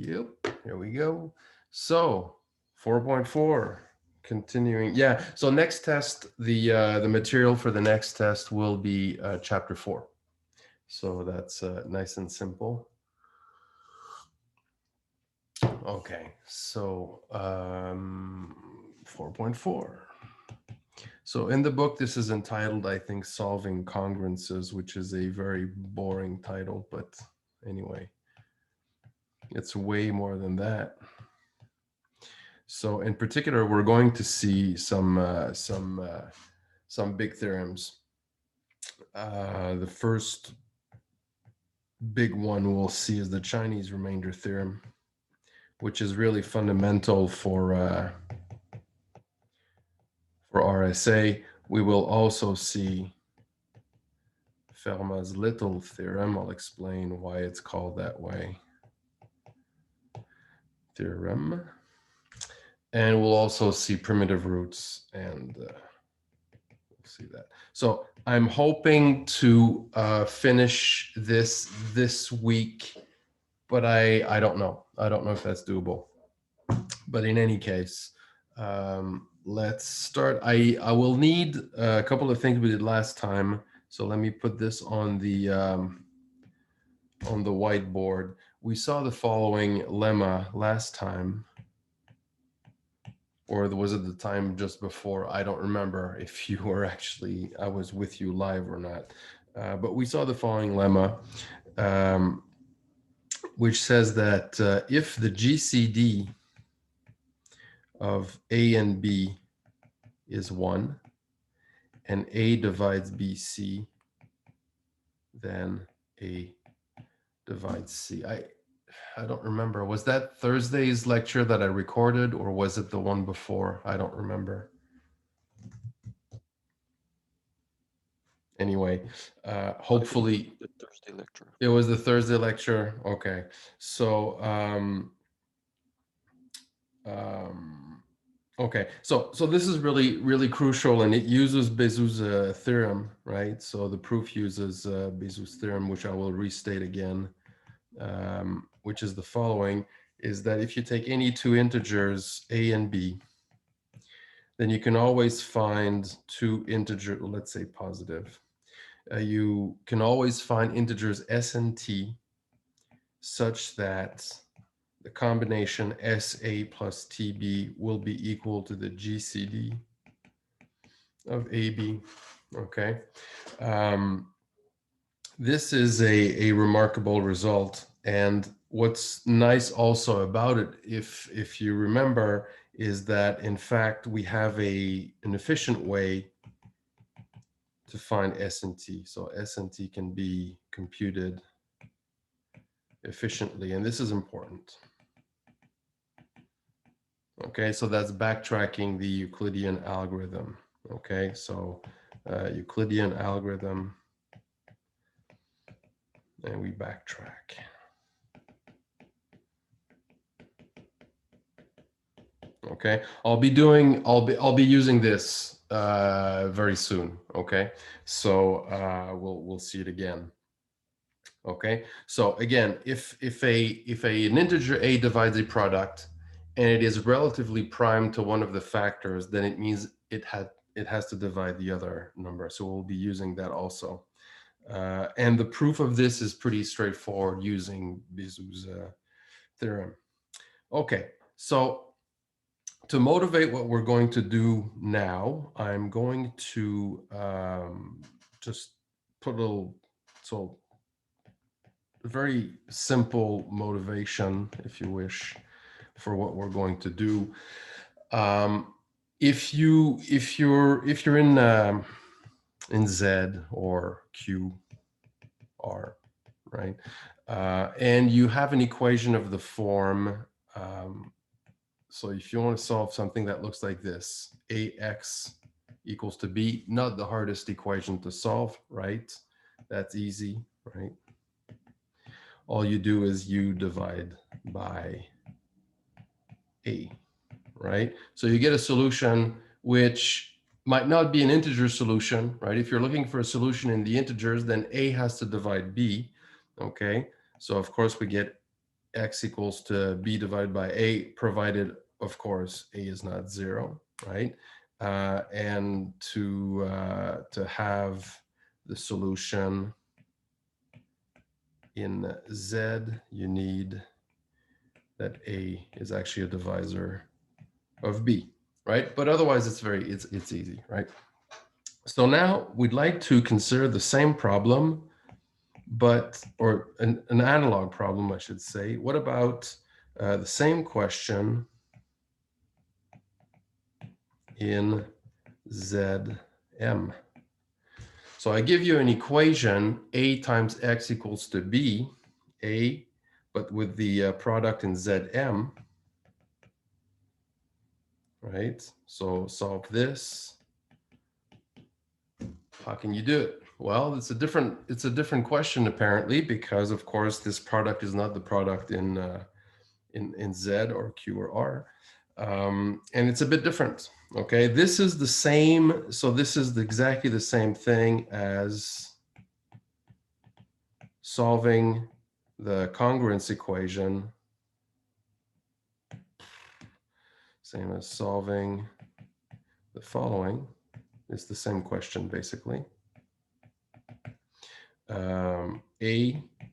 Yep, here we go. So 4.4, continuing. Yeah, so next test, the material for the next test will be chapter 4. So that's nice and simple. Okay, so 4.4. So in the book, this is entitled, I think, Solving Congruences, which is a very boring title, but anyway, it's way more than that. So in particular, we're going to see some big theorems. The first big one we'll see is the Chinese remainder theorem, which is really fundamental for RSA. We will also see Fermat's little theorem. I'll explain why it's called that way. Theorem. And we'll also see primitive roots, and we'll see that. So I'm hoping to finish this week, but I don't know. I don't know if that's doable. But in any case, let's start. I will need a couple of things we did last time. So let me put this on the whiteboard. We saw the following lemma last time, or was it the time just before? I don't remember if you were actually, I was with you live or not. But we saw the following lemma, which says that if the GCD of A and B is 1 and A divides BC, then A divides C. I don't remember. Was that Thursday's lecture that I recorded, or was it the one before? I don't remember. Anyway, hopefully the Thursday lecture. it was the Thursday lecture. Okay. So, okay. So this is really, really crucial, and it uses Bézout's theorem, right? So the proof uses Bézout's theorem, which I will restate again, which is the following, is that if you take any two integers, A and B, then you can always find two integers, let's say positive. You can always find integers S and T such that the combination SA plus TB will be equal to the GCD of AB. Okay. This is a remarkable result. And what's nice also about it, if you remember, is that in fact we have an efficient way to find S and T. So S and T can be computed efficiently, and this is important. Okay, so that's backtracking the Euclidean algorithm. Okay, so Euclidean algorithm, and we backtrack. Okay, I'll be using this very soon. Okay, so we'll see it again. Okay, so again, if an integer A divides a product and it is relatively prime to one of the factors, then it means it has to divide the other number. So we'll be using that also. And the proof of this is pretty straightforward using Bézout's theorem. Okay, so to motivate what we're going to do now, I'm going to just put a little, so very simple motivation, if you wish, for what we're going to do. If you're in Z or Q, R, right, and you have an equation of the form. So if you want to solve something that looks like this, AX equals to B, not the hardest equation to solve, right? That's easy, right? All you do is you divide by A, right? So you get a solution which might not be an integer solution, right? If you're looking for a solution in the integers, then A has to divide B, okay? So of course we get x equals to b divided by a, provided, of course, a is not 0, right? And to have the solution in Z, you need that a is actually a divisor of b, right? But otherwise, it's easy, right? So now we'd like to consider the same problem, but, or an analog problem, I should say. What about the same question in Zm? So I give you an equation, a times x equals to b, a, but with the product in Zm, right? So solve this. How can you do it? Well, it's a different question apparently, because of course this product is not the product in Z or Q or R, and it's a bit different. Okay, this is the same. So this is exactly the same thing as solving the congruence equation. Same as solving the following. It's the same question basically.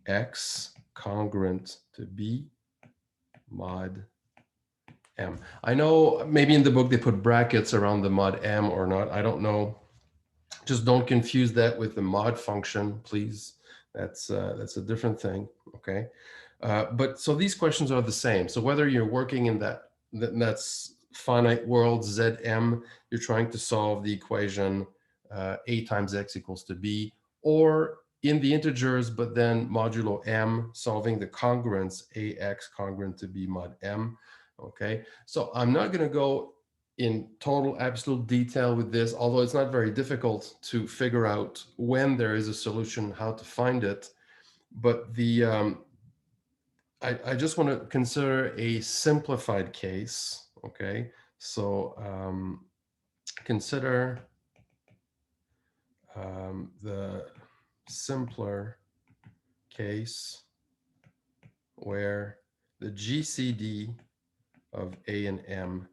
Ax congruent to b mod m. I know maybe in the book they put brackets around the mod m or not. I don't know. Just don't confuse that with the mod function, please. That's a different thing. Okay. But so these questions are the same. So whether you're working in that's finite world Zm, you're trying to solve the equation a times x equals to b, or in the integers, but then modulo m, solving the congruence ax congruent to b mod m. Okay, so I'm not going to go in total absolute detail with this, although it's not very difficult to figure out when there is a solution, how to find it. But the I just want to consider a simplified case. Okay, so consider the simpler case where the GCD of A and M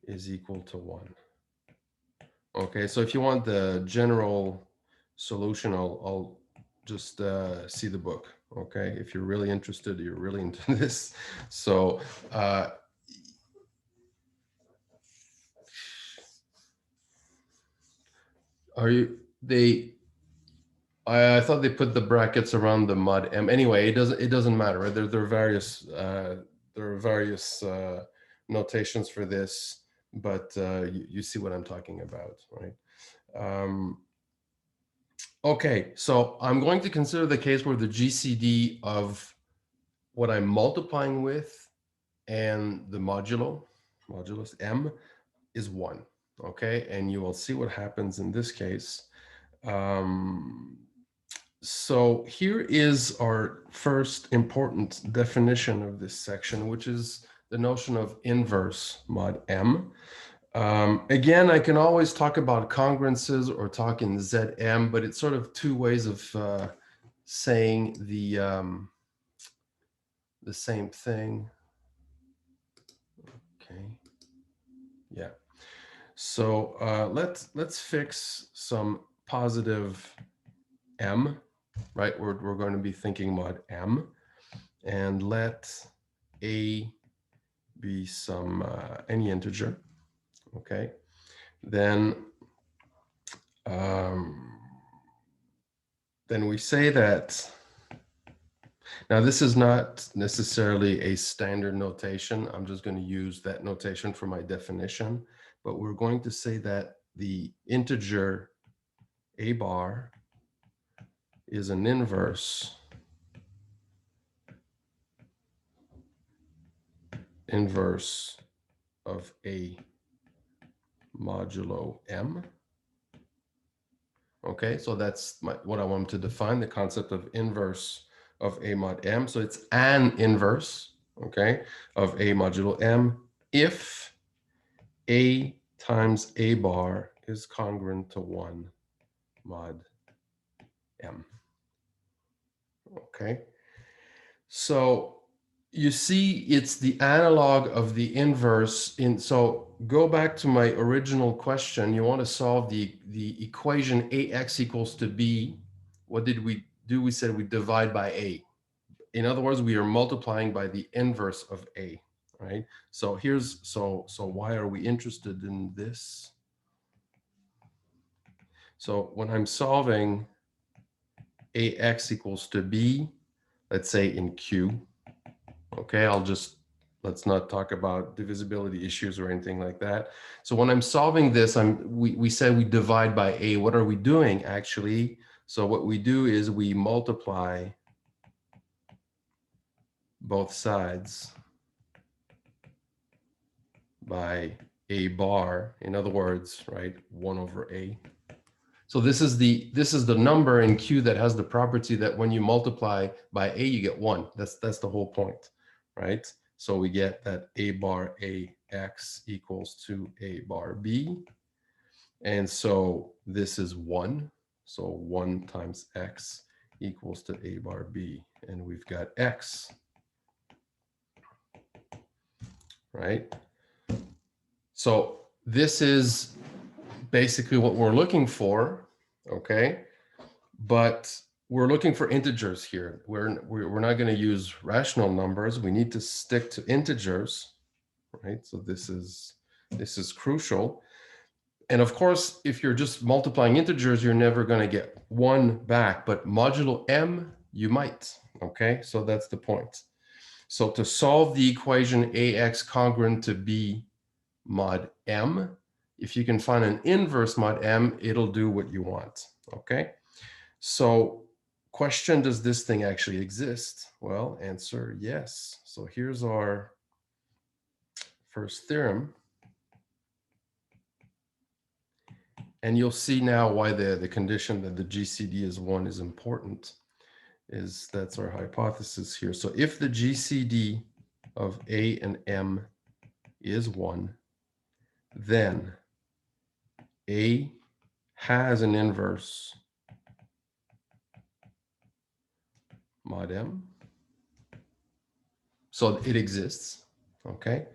is equal to 1. Okay, so if you want the general solution, I'll just see the book. Okay, if you're really interested, you're really into this. So are you, I thought they put the brackets around the mod m. Anyway, it doesn't matter, right? There are various notations for this, but you see what I'm talking about, right? Okay, so I'm going to consider the case where the GCD of what I'm multiplying with and the modulus m is 1. Okay, and you will see what happens in this case. So here is our first important definition of this section, which is the notion of inverse mod m. Again, I can always talk about congruences or talk in Zm, but it's sort of two ways of saying the same thing. Okay, yeah. So let's fix some positive m, right? We're going to be thinking mod m, and let a be some any integer. Okay, then we say that. Now, this is not necessarily a standard notation. I'm just going to use that notation for my definition, but we're going to say that the integer a bar is an inverse of a modulo m. Okay, so that's what I want to define, the concept of inverse of a mod m. So it's an inverse, okay, of a modulo m if a times a bar is congruent to 1 mod m. Okay, so you see, it's the analog of the inverse in, so go back to my original question. You want to solve the equation ax equals to b. What did we do? We said we divide by a. In other words, we are multiplying by the inverse of a, right? So here's, so why are we interested in this? So when I'm solving ax equals to b, let's say in Q, okay, let's not talk about divisibility issues or anything like that. So when I'm solving this, we said we divide by a. What are we doing actually? So what we do is we multiply both sides by a bar. In other words, right, 1 over a. So this is the number in Q that has the property that when you multiply by a, you get 1. That's the whole point, right? So we get that a bar ax equals to a bar b. And so this is 1. So 1 times x equals to a bar b. And we've got x, right? So this is basically what we're looking for, okay? But we're looking for integers here. We're not going to use rational numbers. We need to stick to integers, right? So this is crucial. And of course, if you're just multiplying integers, you're never going to get 1 back, but modulo m, you might, okay? So that's the point. So to solve the equation ax congruent to b mod m, if you can find an inverse mod m, it'll do what you want, okay? So question, does this thing actually exist? Well, answer yes. So here's our first theorem. And you'll see now why the condition that the GCD is 1 is important. That's our hypothesis here. So if the GCD of A and M is 1, then A has an inverse mod M. So it exists, okay?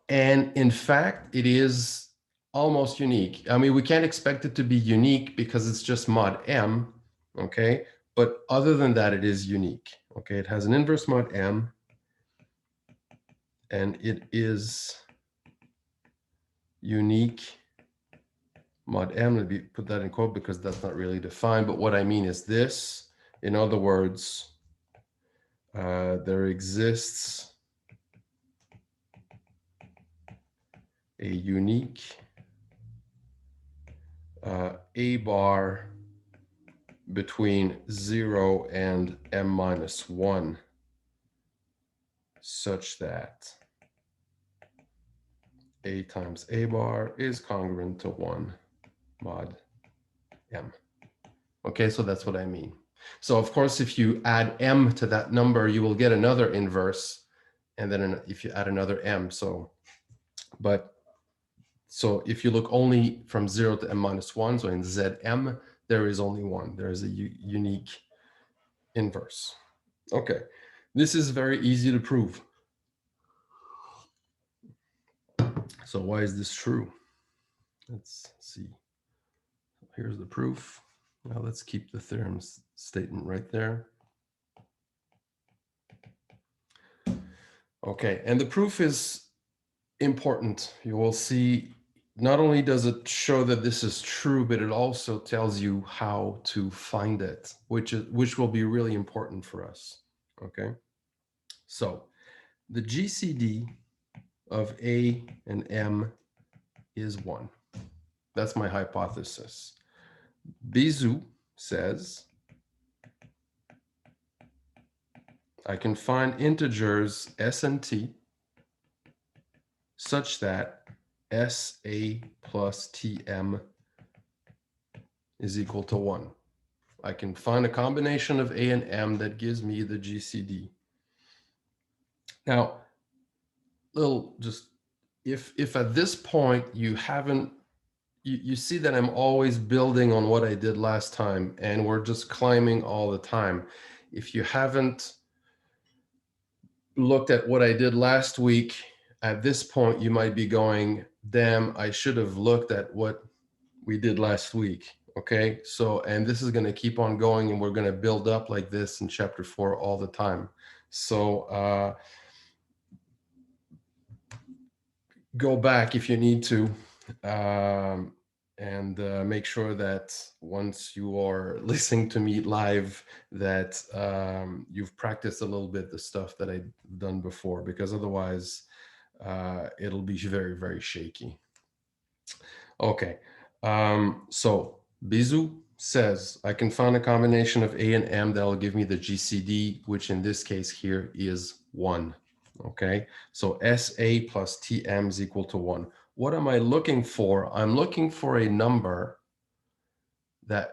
And in fact, it is almost unique. I mean, we can't expect it to be unique because it's just mod M, okay? But other than that, it is unique, okay? It has an inverse mod M, and it is unique mod M. Let me put that in quote because that's not really defined, but what I mean is this. In other words, there exists a unique A bar between 0 and m minus 1 such that A times A bar is congruent to 1 mod M. Okay, so that's what I mean. So of course, if you add m to that number, you will get another inverse, and then if you add another m, so if you look only from 0 to m minus 1, so in Zm, there is only one. There is a unique inverse. Okay, this is very easy to prove. So why is this true? Let's see. Here's the proof. Now let's keep the theorem statement right there. Okay, and the proof is important. You will see, not only does it show that this is true, but it also tells you how to find it, which will be really important for us. Okay, so the GCD of A and M is 1. That's my hypothesis. Bizou says I can find integers s and t such that SA plus TM is equal to 1. I can find a combination of A and M that gives me the GCD. Now, if at this point you haven't, you see that I'm always building on what I did last time, and we're just climbing all the time. If you haven't looked at what I did last week, at this point, you might be going, damn, I should have looked at what we did last week. Okay. So, and this is going to keep on going, and we're going to build up like this in chapter 4 all the time. So, go back if you need to, and make sure that once you are listening to me live, that you've practiced a little bit the stuff that I've done before, because otherwise it'll be very, very shaky. Okay, so Bizu says I can find a combination of A and M that'll give me the GCD, which in this case here is 1. Okay, so SA plus TM is equal to 1. What am I looking for? I'm looking for a number that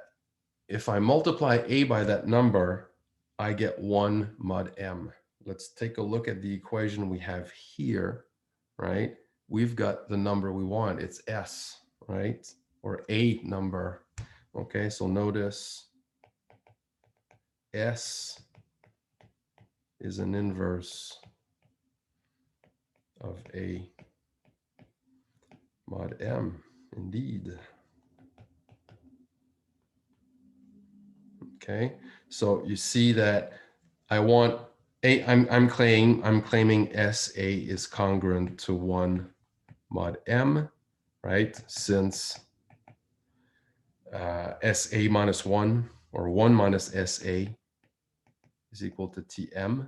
if I multiply A by that number, I get 1 mod M. Let's take a look at the equation we have here, right? We've got the number we want. It's S, right? Or a number. Okay, so notice S is an inverse of A mod M, indeed. Okay, so you see that I want A, I'm claiming SA is congruent to 1 mod M, right? Since SA minus 1, or 1 minus SA, is equal to TM.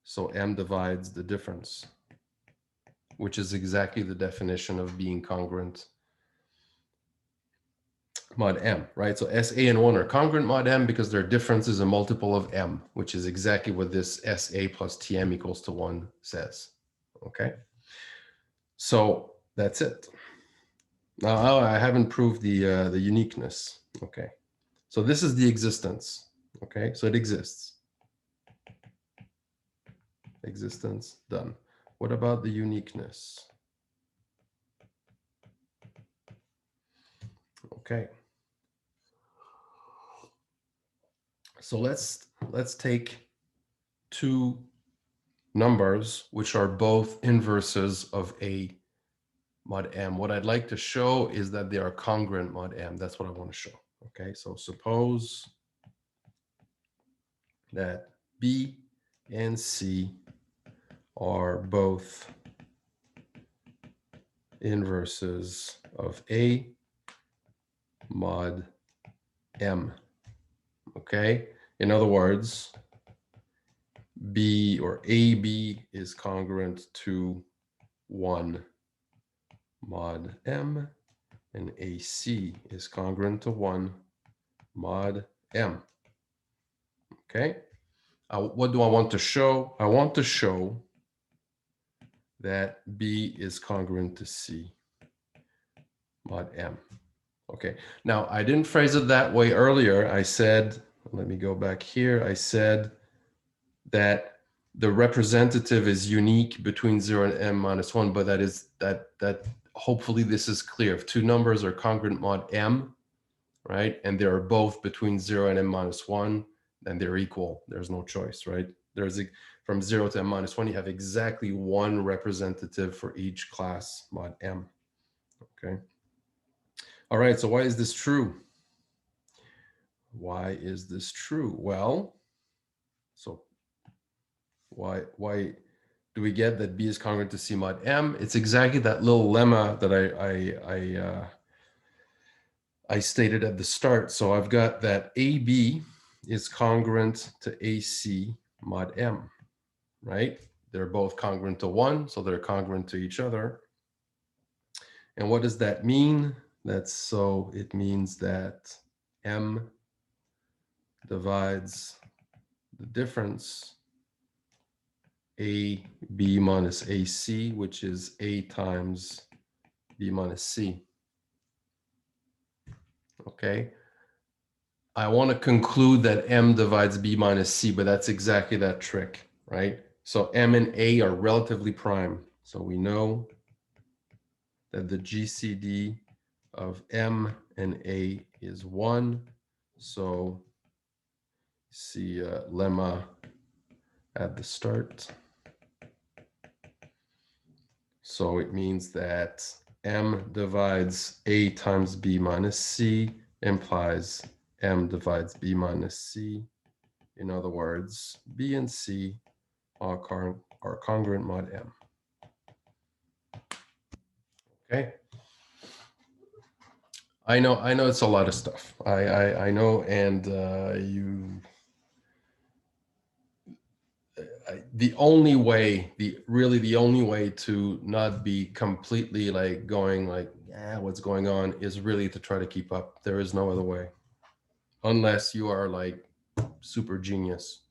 So M divides the difference, which is exactly the definition of being congruent mod M, right? So SA and 1 are congruent mod M because their difference is a multiple of M, which is exactly what this SA plus TM equals to 1 says, okay? So that's it. Now I haven't proved the uniqueness, okay? So this is the existence, okay? So it exists. Existence, done. What about the uniqueness? Okay. So let's take two numbers which are both inverses of A mod M. What I'd like to show is that they are congruent mod M. That's what I want to show. Okay, so suppose that B and C are both inverses of A mod M. Okay, in other words, B or AB is congruent to 1 mod M, and AC is congruent to 1 mod M. Okay, what do I want to show? I want to show that B is congruent to C mod M. Okay, now I didn't phrase it that way earlier. I said, let me go back here. I said that the representative is unique between 0 and M minus 1, but that hopefully this is clear. If two numbers are congruent mod M, right, and they are both between 0 and M minus 1, then they're equal. There's no choice, right? From 0 to M minus 1, you have exactly one representative for each class mod M, okay? All right, so why is this true? Why is this true? Well, so why do we get that B is congruent to C mod M? It's exactly that little lemma that I stated at the start. So I've got that AB is congruent to AC mod M, right? They're both congruent to 1, so they're congruent to each other. And what does that mean? It means that M divides the difference AB minus AC, which is A times B minus C. Okay. I want to conclude that M divides B minus C, but that's exactly that trick, right? So M and A are relatively prime. So we know that the GCD of M and A is 1. So see lemma at the start. So it means that M divides A times B minus C implies M divides B minus C. In other words, B and C are congruent mod M. Okay. I know it's a lot of stuff. I know, and the only way, the only way to not be completely like going like, yeah, what's going on, is really to try to keep up. There is no other way, unless you are like super genius.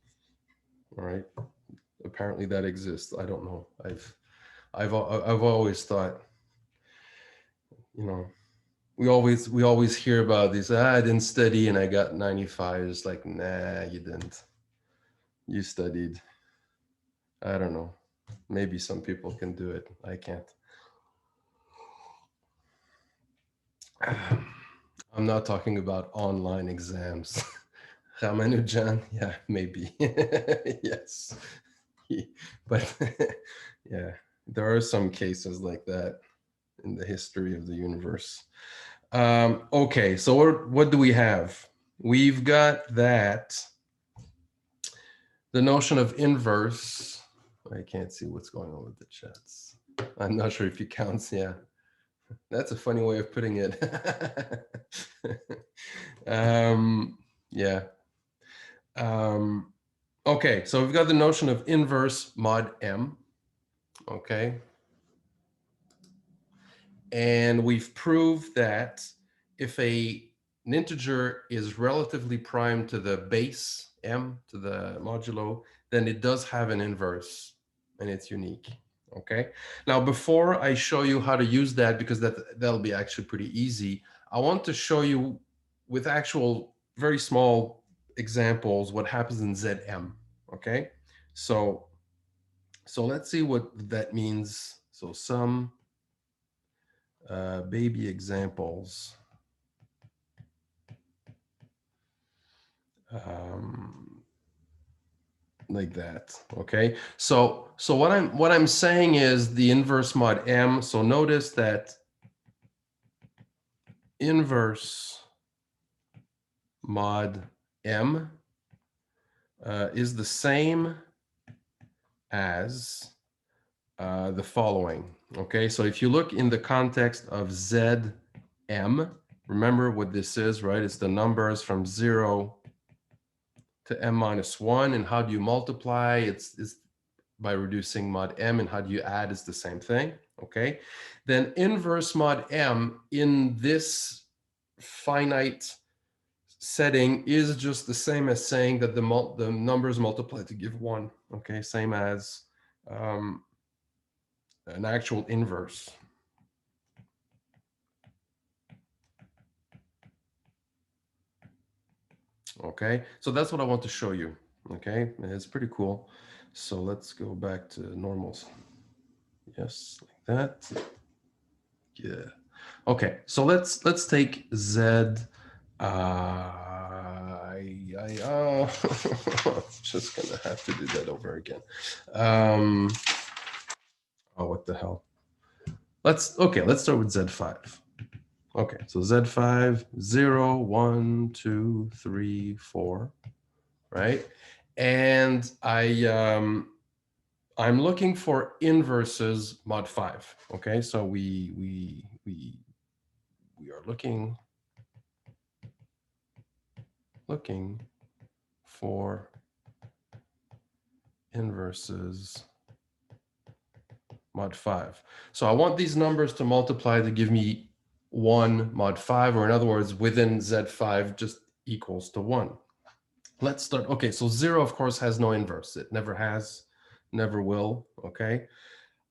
All right. Apparently that exists. I don't know. I've always thought, you know, we always hear about this. I didn't study and I got 95. It's like, nah, you didn't. You studied. I don't know. Maybe some people can do it. I can't. I'm not talking about online exams. Ramanujan, yeah, maybe. Yes. But yeah, there are some cases like that in the history of the universe. Okay, so what do we have? We've got that, the notion of inverse. I can't see what's going on with the chats. I'm not sure if he counts. Yeah, that's a funny way of putting it. Yeah. Okay, so we've got the notion of inverse mod M. Okay. And we've proved that if an integer is relatively prime to the base M, to the modulo, then it does have an inverse and it's unique. Okay. Now, before I show you how to use that, because that'll be actually pretty easy, I want to show you with actual very small examples what happens in ZM. Okay. So let's see what that means. So some baby examples. Like that. Okay. So what I'm saying is the inverse mod M. So notice that inverse mod M is the same as the following. Okay. So if you look in the context of ZM, remember what this is, right? It's the numbers from 0 to m minus 1. And how do you multiply? It's by reducing mod M, and how do you add is the same thing. Okay. Then inverse mod M in this finite setting is just the same as saying that the numbers multiply to give 1. Okay. Same as an actual inverse. Okay. So that's what I want to show you. Okay. It's pretty cool. So let's go back to normals. Yes, like that. Yeah. Okay, so let's take Z. Just gonna have to do that over again. Oh, what the hell? Let's start with Z5. Okay, so Z5, 0, 1, 2, 3, 4, right? And I'm looking for inverses mod 5. Okay, so we are looking for inverses mod 5. So I want these numbers to multiply to give me 1 mod 5, or in other words, within Z5 just equals to 1. Let's start. Okay, so 0, of course, has no inverse. It never has, never will. Okay.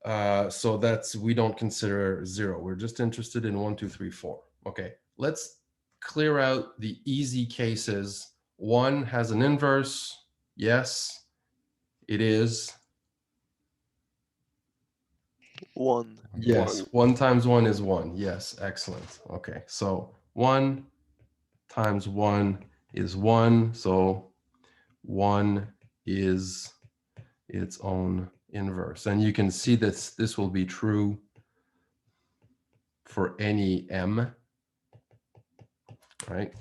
So we don't consider 0. We're just interested in 1, 2, 3, 4. Okay, let's clear out the easy cases. 1 has an inverse. Yes, it is. 1. Yes, 1 times 1 is 1. Yes, excellent. Okay, so 1 times 1 is 1. So 1 is its own inverse. And you can see that this will be true for any m, right?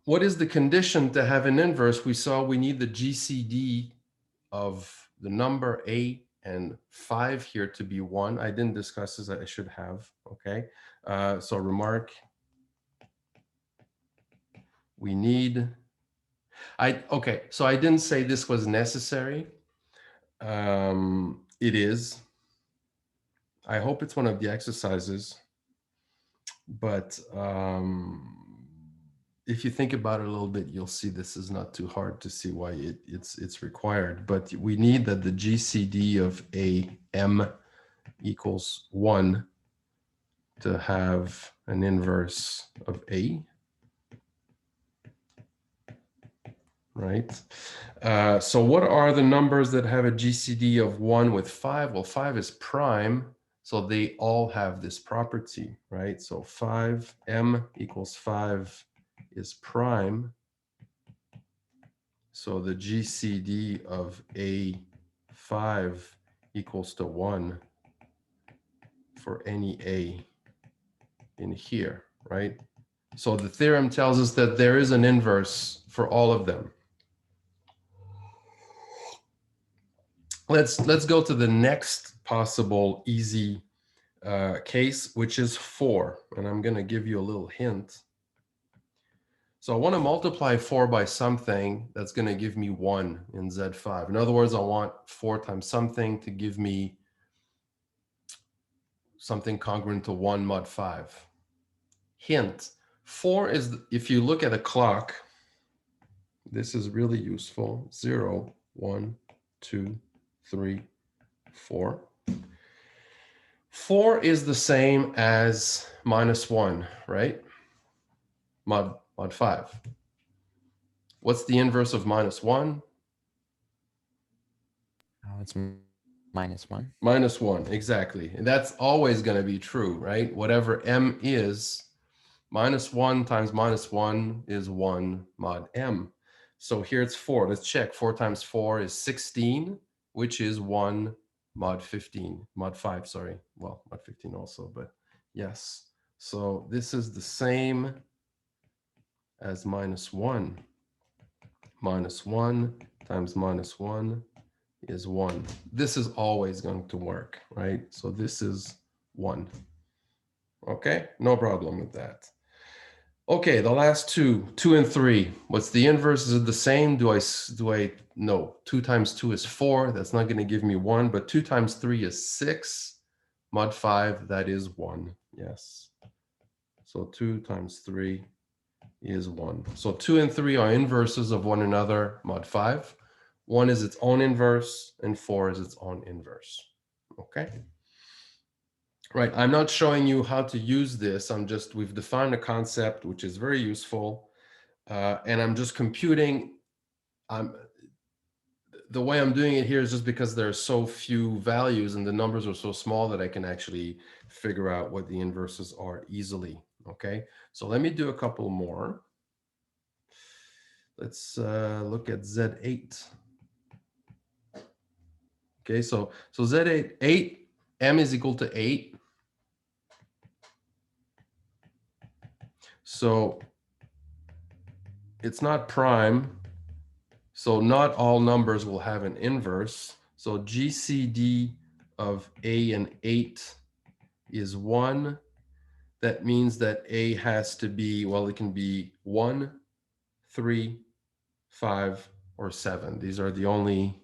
What is the condition to have an inverse? We saw we need the GCD of the number a and 5 here to be 1. I didn't discuss this, I should have, okay? So remark, we need, okay, so I didn't say this was necessary. It is. I hope it's one of the exercises, but if you think about it a little bit, you'll see this is not too hard to see why it's required. But we need that the GCD of a m equals 1 to have an inverse of a, right? So what are the numbers that have a GCD of 1 with 5? Well, 5 is prime, so they all have this property, right? So 5m equals 5 is prime. So the GCD of A5 equals to 1 for any A in here, right? So the theorem tells us that there is an inverse for all of them. Let's go to the next possible easy case, which is 4. And I'm going to give you a little hint. So I want to multiply 4 by something that's going to give me 1 in Z5. In other words, I want 4 times something to give me something congruent to 1 mod 5. Hint, 4 is, if you look at a clock, this is really useful. 0, 1, 2, 3, 4. 4 is the same as -1, right? Mod 5. What's the inverse of -1? Oh, it's -1. -1, exactly. And that's always going to be true, right? Whatever m is, -1 times -1 is 1 mod m. So here it's 4. Let's check. 4 times 4 is 16, which is 1 mod 15. Mod 5, sorry. Well, mod 15 also, but yes. So this is the same as -1. -1 times -1 is 1. This is always going to work, right? So this is 1. Okay, no problem with that. Okay, the last two, 2 and 3. What's the inverse? Is it the same? No, 2 times 2 is 4. That's not going to give me 1, but 2 times 3 is 6. Mod 5, that is 1. Yes. So 2 times 3 is 1. So 2 and 3 are inverses of one another, mod 5. 1 is its own inverse, and 4 is its own inverse. Okay. Right, I'm not showing you how to use this. We've defined a concept, which is very useful. And I'm just computing. The way I'm doing it here is just because there are so few values and the numbers are so small that I can actually figure out what the inverses are easily. Okay, so let me do a couple more. Let's look at Z8. Okay, so Z8, 8, m is equal to 8. So it's not prime. So not all numbers will have an inverse. So GCD of A and 8 is 1. That means that A has to be, well, it can be 1, 3, 5, or 7. These are the only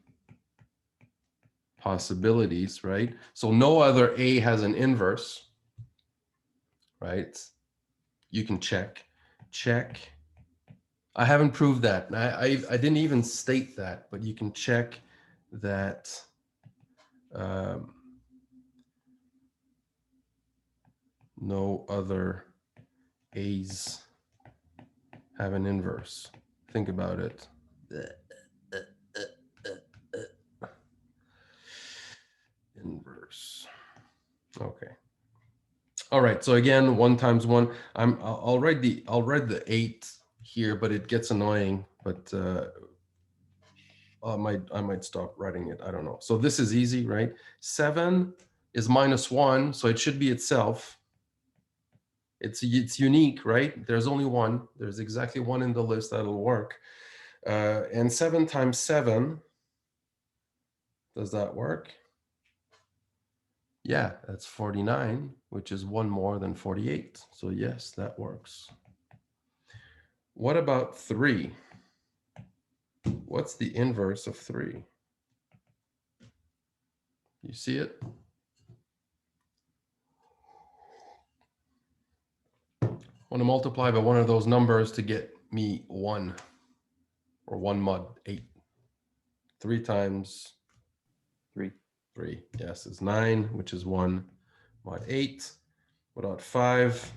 possibilities, right? So no other A has an inverse, right? You can check. I haven't proved that. I didn't even state that, but you can check that no other A's have an inverse. Think about it. Inverse. Okay. All right. So again, 1 times 1. I'll write the 8 here, but it gets annoying. But I might stop writing it. I don't know. So this is easy, right? 7 is -1, so it should be itself. It's unique, right? There's only one. There's exactly one in the list that'll work. And 7 times 7, does that work? Yeah, that's 49, which is one more than 48. So yes, that works. What about 3? What's the inverse of 3? You see it? I want to multiply by one of those numbers to get me 1, or 1 mod 8. 3 times 3. 3, yes, is 9, which is 1 mod 8. What about 5?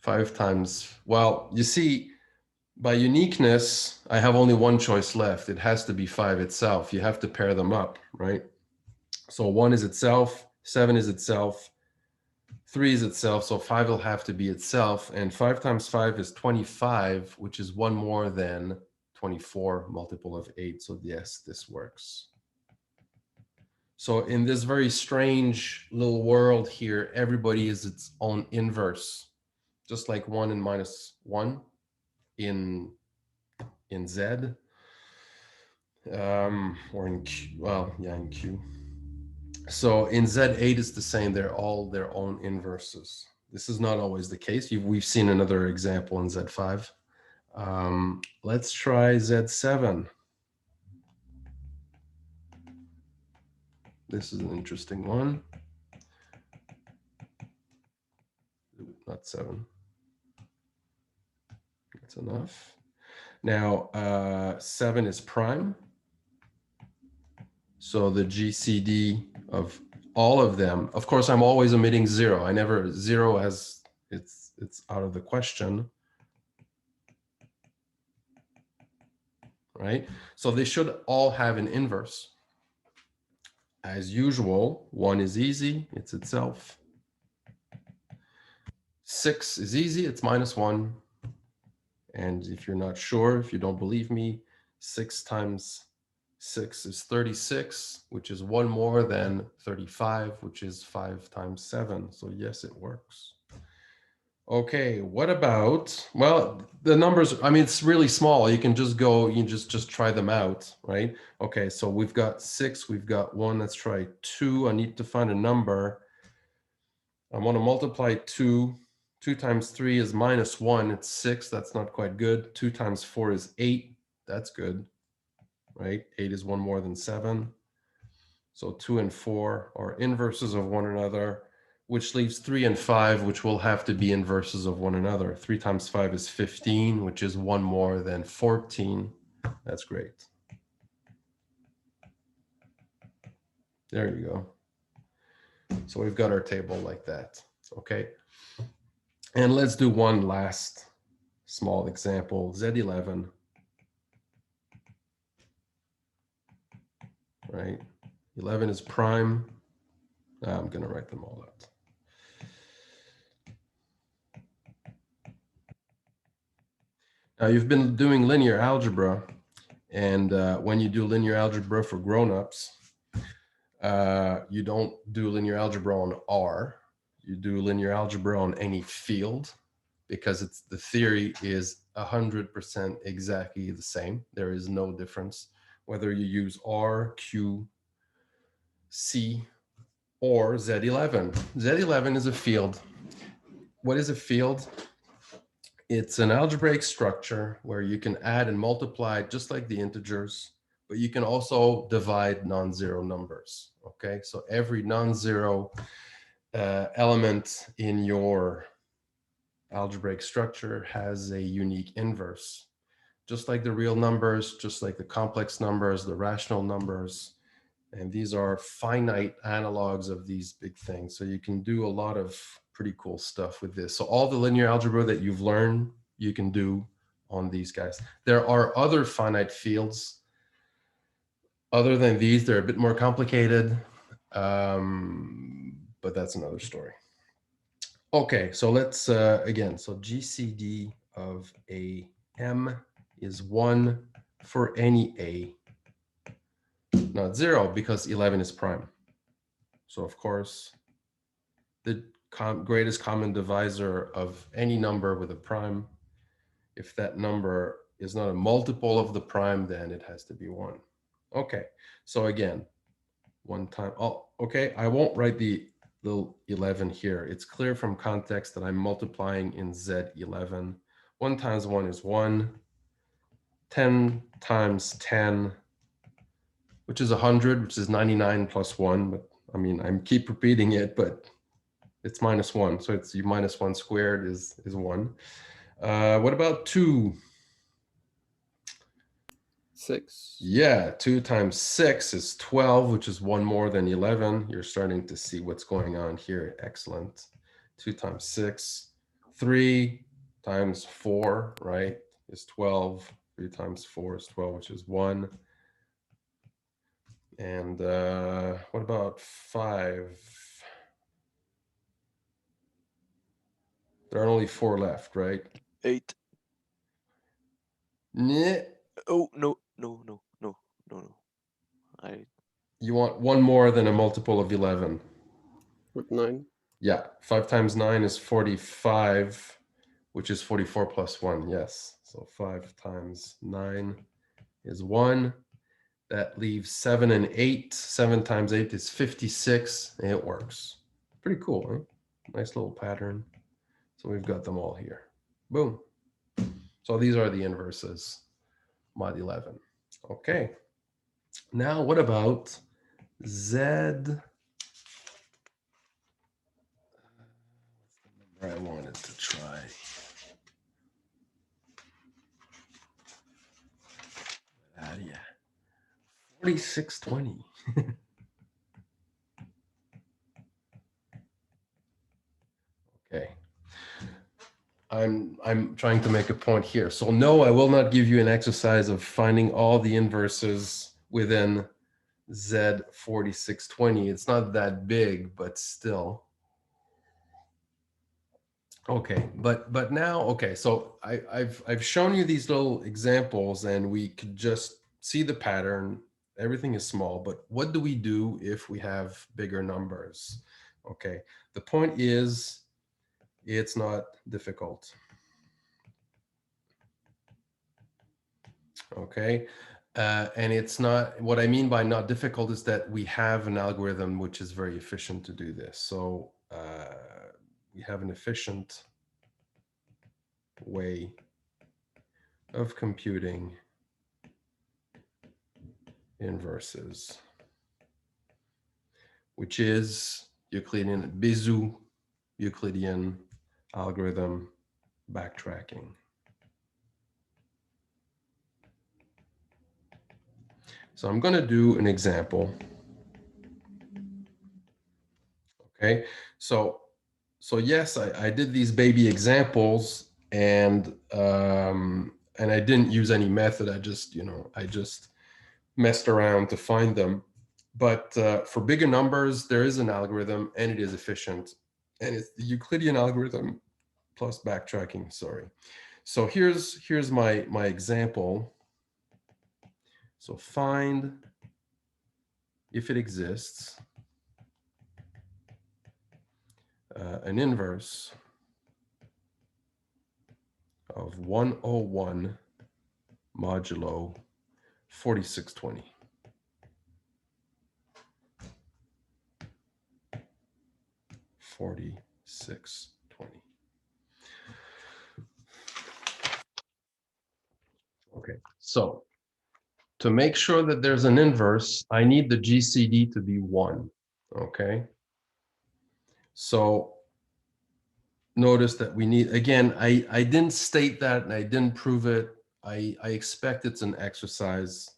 5 times, well, you see, by uniqueness, I have only one choice left. It has to be 5 itself. You have to pair them up, right? So 1 is itself, 7 is itself, 3 is itself, so 5 will have to be itself. And 5 times 5 is 25, which is one more than 24, multiple of 8. So yes, this works. So in this very strange little world here, everybody is its own inverse, just like 1 and -1 in Z, or in Q, well, yeah, in Q. So in Z8 it's the same. They're all their own inverses. This is not always the case. We've seen another example in Z5. Let's try Z7. This is an interesting one. Not 7. That's enough. Now, 7 is prime. So the GCD of all of them, of course, I'm always omitting 0. I never, 0 as it's out of the question. Right? So they should all have an inverse. As usual, 1 is easy, it's itself. 6 is easy, it's -1. And if you're not sure, if you don't believe me, 6 times 6 is 36, which is one more than 35, which is 5 times 7. So yes, it works. Okay, what about, well, the numbers, I mean, it's really small. You can just go, you can just try them out, right? Okay, so we've got 6, we've got 1, let's try 2. I need to find a number. I want to multiply 2. 2 times 3 is -1, it's 6, that's not quite good. 2 times 4 is 8, that's good, right? 8 is one more than 7. So 2 and 4 are inverses of one another, which leaves 3 and 5, which will have to be inverses of one another. 3 times 5 is 15, which is one more than 14. That's great. There you go. So we've got our table like that. Okay. And let's do one last small example, Z11. Right? 11 is prime. I'm going to write them all out. Now, you've been doing linear algebra, and when you do linear algebra for grown-ups, you don't do linear algebra on R. You do linear algebra on any field, because the theory is 100% exactly the same. There is no difference whether you use R, Q, C, or Z11. Z11 is a field. What is a field? It's an algebraic structure where you can add and multiply just like the integers, but you can also divide non-zero numbers. Okay, so every non-zero element in your algebraic structure has a unique inverse, just like the real numbers, just like the complex numbers, the rational numbers. And these are finite analogs of these big things. So you can do a lot of pretty cool stuff with this. So all the linear algebra that you've learned, you can do on these guys. There are other finite fields. Other than these, they're a bit more complicated, but that's another story. Okay, so let's, again, so GCD of a M is 1 for any a, not 0, because 11 is prime. So of course, the greatest common divisor of any number with a prime, if that number is not a multiple of the prime, then it has to be 1. Okay, so again, 1 time, oh, okay, I won't write the little 11 here. It's clear from context that I'm multiplying in Z11. 1 times 1 is 1. 10 times 10, which is 100, which is 99 plus 1. But I mean, I keep repeating it, but it's minus 1. So it's minus 1 squared is 1. What about 2? 6. Yeah, 2 times 6 is 12, which is 1 more than 11. You're starting to see what's going on here. Excellent. 2 times 6. 3 times 4, right, is 12. 3 times 4 is 12, which is 1. And what about 5? There are only 4 left, right? 8. Nah. Oh, no. You want 1 more than a multiple of 11. With 9. Yeah, 5 times 9 is 45, which is 44 plus 1, yes. So 5 times 9 is 1. That leaves 7 and 8. 7 times 8 is 56, and it works. Pretty cool, huh? Nice little pattern. So we've got them all here. Boom. So these are the inverses, mod 11. Okay. Now what about Z? I wanted to try. Yeah. 4620. Okay. I'm trying to make a point here. So no, I will not give you an exercise of finding all the inverses within Z4620. It's not that big, but still. Okay, but now, okay, so I've shown you these little examples and we could just see the pattern. Everything is small, but what do we do if we have bigger numbers? Okay, the point is it's not difficult. Okay, and it's not, what I mean by not difficult is that we have an algorithm which is very efficient to do this. So we have an efficient way of computing inverses, which is Euclidean Bézout Euclidean algorithm backtracking. So I'm going to do an example. Okay, so yes, I did these baby examples, and I didn't use any method. I just, I just messed around to find them. But for bigger numbers, there is an algorithm, and it is efficient, and it's the Euclidean algorithm plus backtracking. Sorry. So here's my example. So find, if it exists, an inverse of 101 modulo 4620. Okay, so to make sure that there's an inverse, I need the GCD to be 1. Okay, so notice that we need, again, I didn't state that and I didn't prove it. I expect it's an exercise.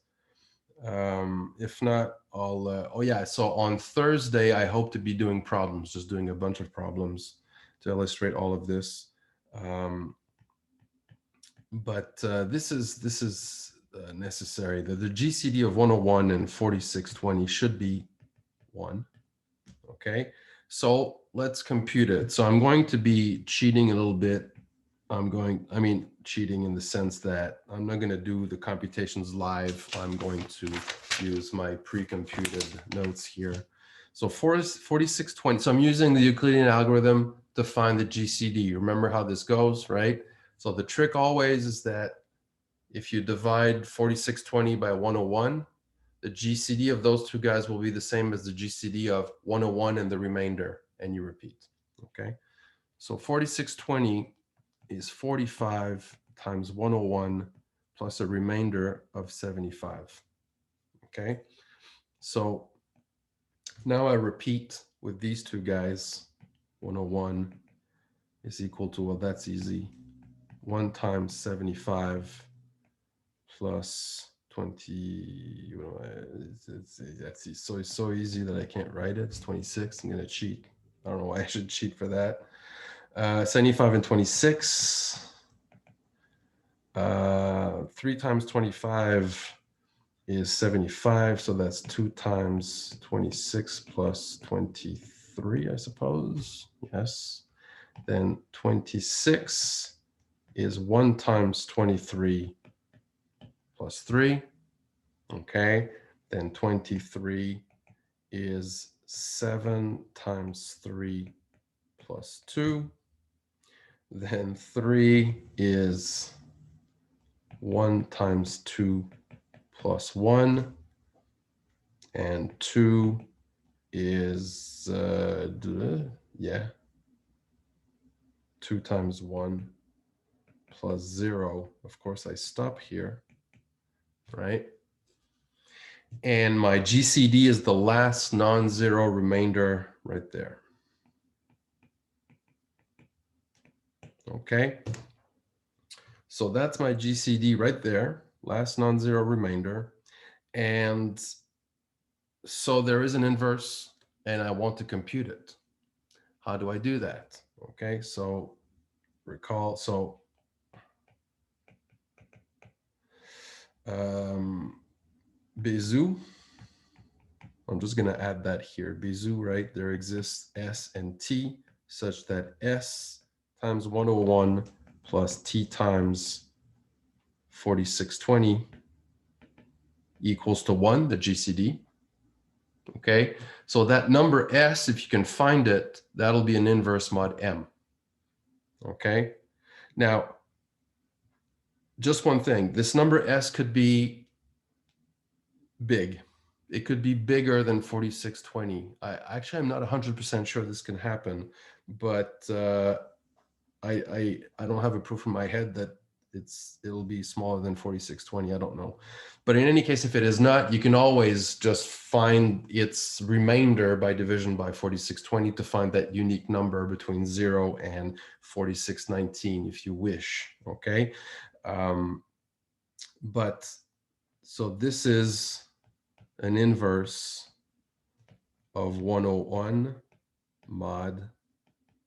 If not, I'll, oh yeah, so on Thursday, I hope to be doing problems, just doing a bunch of problems to illustrate all of this. But this is necessary. The GCD of 101 and 4620 should be 1. Okay, so let's compute it. So I'm going to be cheating a little bit I mean, cheating in the sense that I'm not going to do the computations live. I'm going to use my pre-computed notes here. So 4620. So I'm using the Euclidean algorithm to find the GCD. Remember how this goes, right? So the trick always is that if you divide 4620 by 101, the GCD of those two guys will be the same as the GCD of 101 and the remainder, and you repeat, okay? So 4620 is 45 times 101 plus a remainder of 75, okay? So now I repeat with these two guys, 101 is equal to, well, that's easy, 1 times 75 plus 20, it's so easy that I can't write it. It's 26. I'm going to cheat. I don't know why I should cheat for that. 75 and 26. 3 times 25 is 75. So that's 2 times 26 plus 23, I suppose. Yes. Then 26 is 1 times 23 plus 3. Okay. Then 23 is 7 times 3 plus 2. Then 3 is 1 times 2 plus 1. And 2 is, 2 times 1 plus 0. Of course, I stop here, right? And my GCD is the last non-zero remainder right there. Okay. So that's my GCD right there, last non-zero remainder. And so there is an inverse and I want to compute it. How do I do that? Okay, so recall, so Bezout, I'm just going to add that here. Bezout, right? There exists S and T such that S times 101 plus T times 4620 equals to 1, the GCD. Okay, so that number S, if you can find it, that'll be an inverse mod M. Okay, now, just one thing, this number S could be big. It could be bigger than 4620. I'm not 100% sure this can happen, but I don't have a proof in my head that it'll be smaller than 4620. I don't know. But in any case, if it is not, you can always just find its remainder by division by 4620 to find that unique number between 0 and 4619 if you wish, okay? But so this is an inverse of 101 mod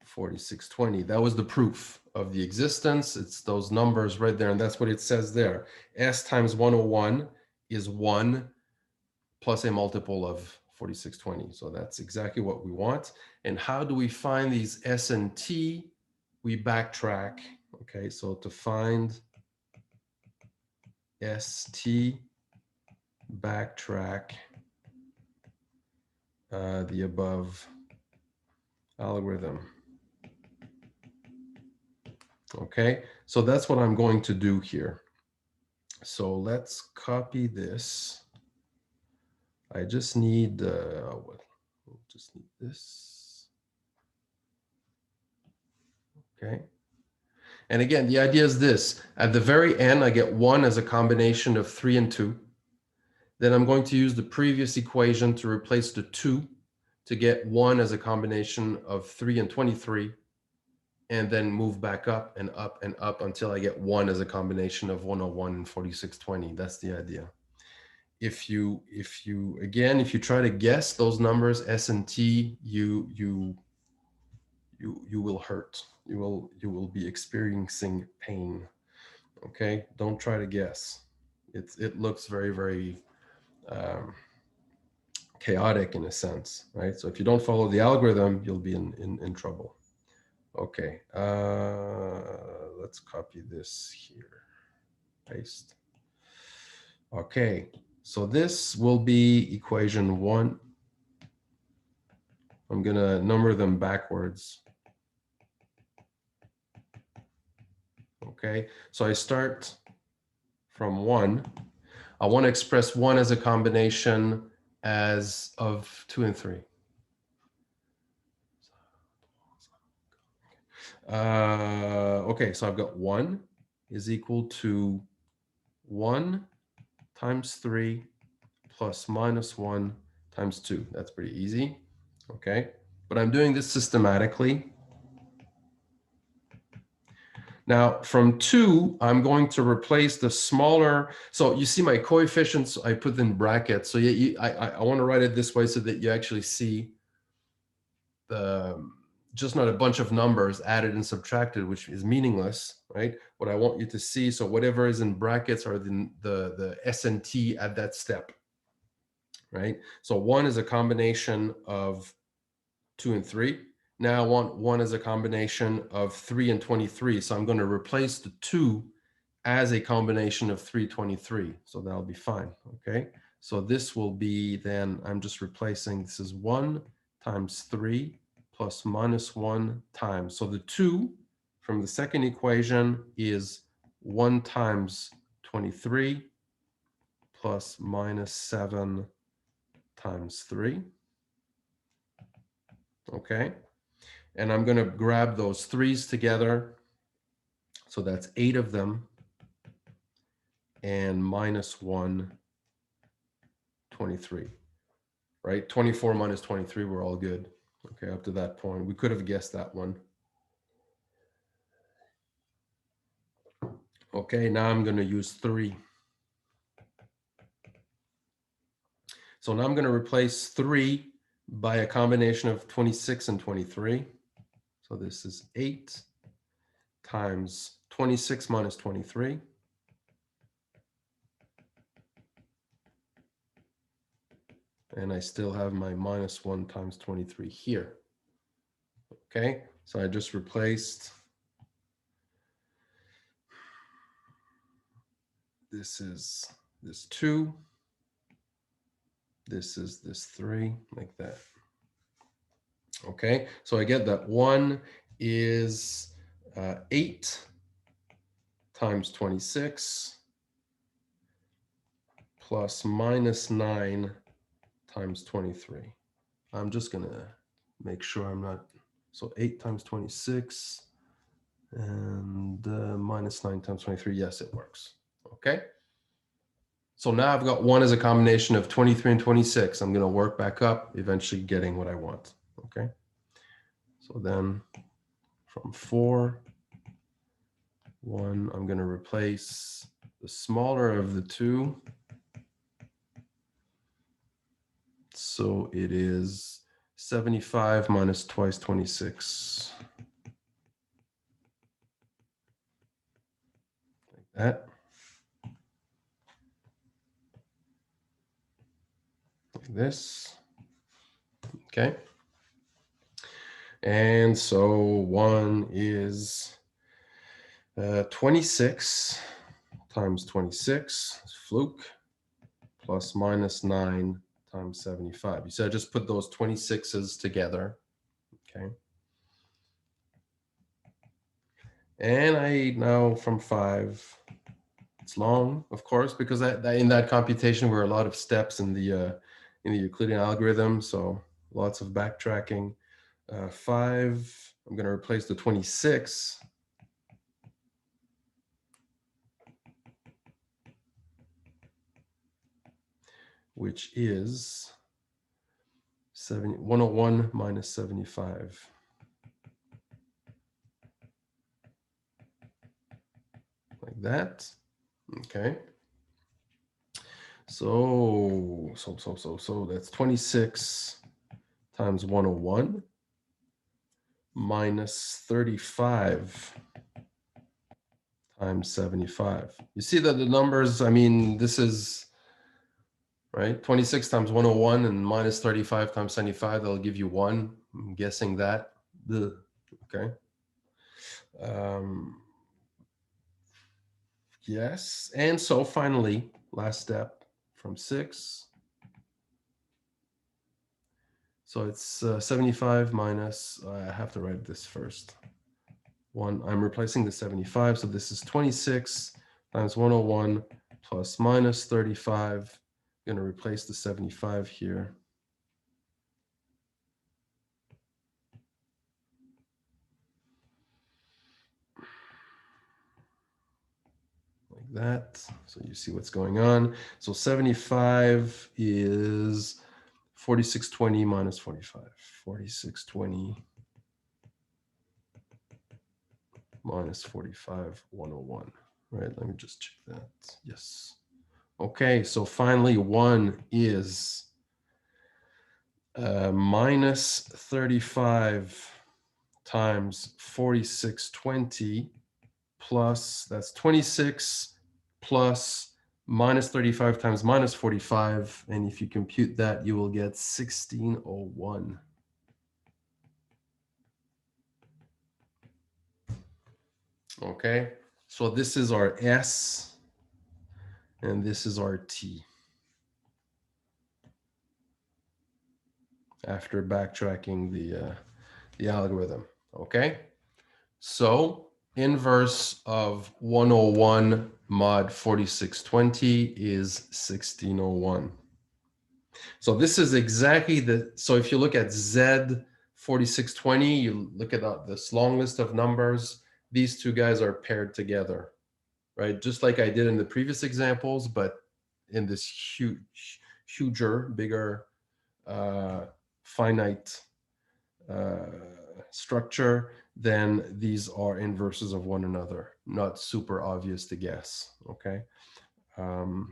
4620. That was the proof of the existence. It's those numbers right there, and that's what it says there. S times 101 is 1 plus a multiple of 4620. So that's exactly what we want. And how do we find these S and T? We backtrack. Okay, so to find ST, backtrack the above algorithm. Okay, so that's what I'm going to do here. So let's copy this. I just need just need this. Okay. And again, the idea is this. At the very end, I get 1 as a combination of 3 and 2. Then I'm going to use the previous equation to replace the 2 to get 1 as a combination of 3 and 23. And then move back up and up and up until I get 1 as a combination of 101 and 4620. That's the idea. If you try to guess those numbers S and T, you will hurt. You will be experiencing pain. Okay, don't try to guess. It looks very chaotic in a sense, right? So if you don't follow the algorithm, you'll be in trouble. Okay, let's copy this here, paste. Okay, so this will be equation 1. I'm gonna number them backwards. Okay, so I start from 1. I want to express 1 as a combination of 2 and 3. Okay, so I've got 1 is equal to 1 times 3 plus minus 1 times 2. That's pretty easy. Okay, but I'm doing this systematically. Now from 2, I'm going to replace the smaller. So you see my coefficients, I put in brackets. So I want to write it this way so that you actually see the, just not a bunch of numbers added and subtracted, which is meaningless, right? What I want you to see, so whatever is in brackets are the S and T at that step, right? So 1 is a combination of 2 and 3. Now I want 1 as a combination of 3 and 23. So I'm going to replace the 2 as a combination of 323. So that'll be fine. Okay. So this will be then, I'm just replacing, this is 1 times 3 plus minus 1 times. So the 2 from the second equation is 1 times 23 plus minus 7 times 3. Okay. And I'm going to grab those 3's together. So that's 8 of them. And minus 1, 23. Right? 24 minus 23, we're all good. Okay, up to that point. We could have guessed that one. Okay, now I'm going to use 3. So now I'm going to replace 3 by a combination of 26 and 23. So this is 8 times 26 minus 23. And I still have my minus 1 times 23 here. Okay, so I just replaced. This is this 2. This is this 3, like that. Okay, so I get that 1 is 8 times 26 plus minus 9 times 23. I'm just going to make sure I'm not. So 8 times 26 and minus 9 times 23. Yes, it works. Okay. So now I've got 1 as a combination of 23 and 26. I'm going to work back up, eventually getting what I want. Okay. So then from 4, 1, I'm going to replace the smaller of the 2. So it is 75 minus twice 26. Like that. Like this. Okay. And so 1 is 26 times 26, fluke, plus minus 9 times 75. You see, I just put those 26s together. Okay. And I now from 5, it's long, of course, because in that computation were a lot of steps in the Euclidean algorithm, so lots of backtracking. 5, I'm going to replace the 26. Which is 101 minus 75. Like that. Okay. So that's 26 times 101 minus 35 times 75. You see that the numbers, I mean, this is, right? 26 times 101 and minus 35 times 75, that'll give you 1. I'm guessing that. Okay. Yes, and so finally, last step from 6. So it's 75 minus, I have to write this first. 1, I'm replacing the 75, so this is 26 times 101 plus minus 35. I'm going to replace the 75 here. Like that, so you see what's going on. So 75 is 4620 minus 45. 4620 minus 45, 101. Right, let me just check that. Yes. Okay, so finally 1 is minus 35 times 4620 plus, that's 26 plus minus 35 times minus 45. And if you compute that, you will get 1601. Okay, so this is our S and this is our T. After backtracking the algorithm, okay? So inverse of 101 mod 4620 is 1601. So this is exactly so if you look at Z 4620, you look at this long list of numbers, these two guys are paired together, right? Just like I did in the previous examples, but in this bigger, finite structure, then these are inverses of one another. Not super obvious to guess, okay?